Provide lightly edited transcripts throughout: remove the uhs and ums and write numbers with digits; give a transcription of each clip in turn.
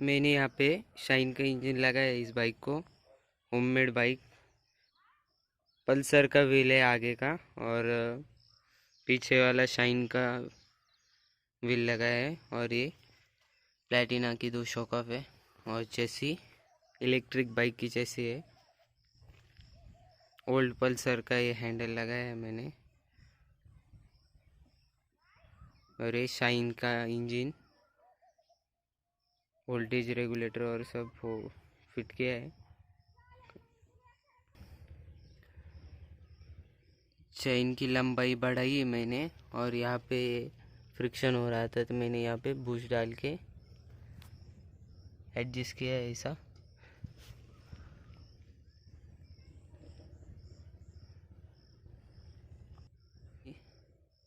मैंने यहाँ पे शाइन का इंजन लगाया है इस बाइक को। होममेड बाइक, पल्सर का व्हील है आगे का, और पीछे वाला शाइन का व्हील लगाया है। और ये प्लैटिना की 2 शॉक ऑफ है, और चेसी इलेक्ट्रिक बाइक की चेसी है। ओल्ड पल्सर का ये हैंडल लगाया है मैंने। और ये शाइन का इंजन, वोल्टेज रेगुलेटर और सब वो फिट किया है। चेन की लंबाई बढ़ाई है मैंने, और यहाँ पे फ्रिक्शन हो रहा था तो मैंने यहाँ पे बूश डाल के एडजस्ट किया है ऐसा।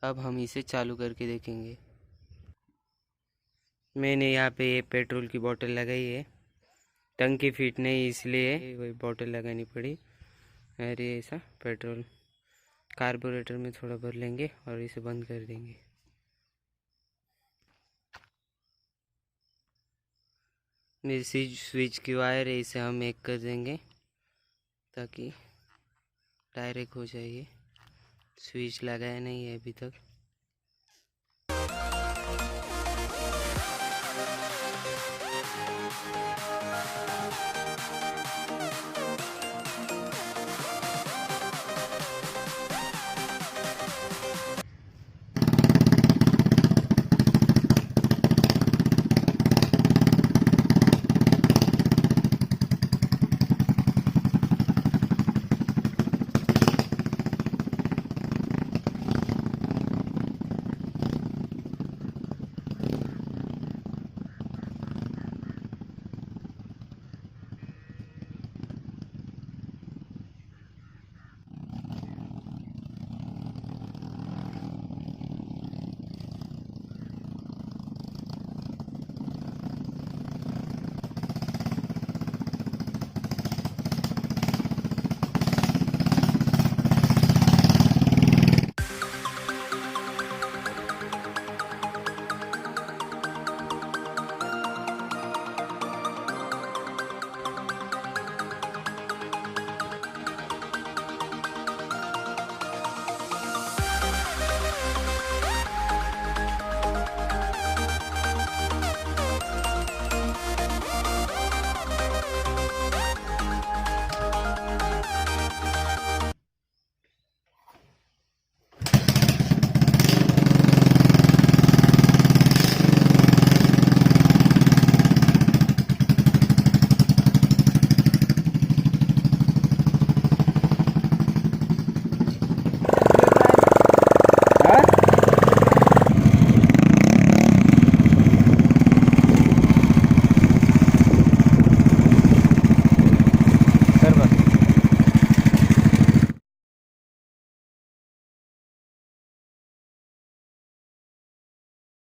अब हम इसे चालू करके देखेंगे। मैंने यहाँ पे ये पेट्रोल की बोतल लगाई है, टंकी फिट नहीं इसलिए वही बोतल लगानी पड़ी। अरे ऐसा पेट्रोल कार्बोरेटर में थोड़ा भर लेंगे और इसे बंद कर देंगे। इसी स्विच की वायर है, इसे हम एक कर देंगे ताकि डायरेक्ट हो जाए। स्विच लगाया नहीं है अभी तक।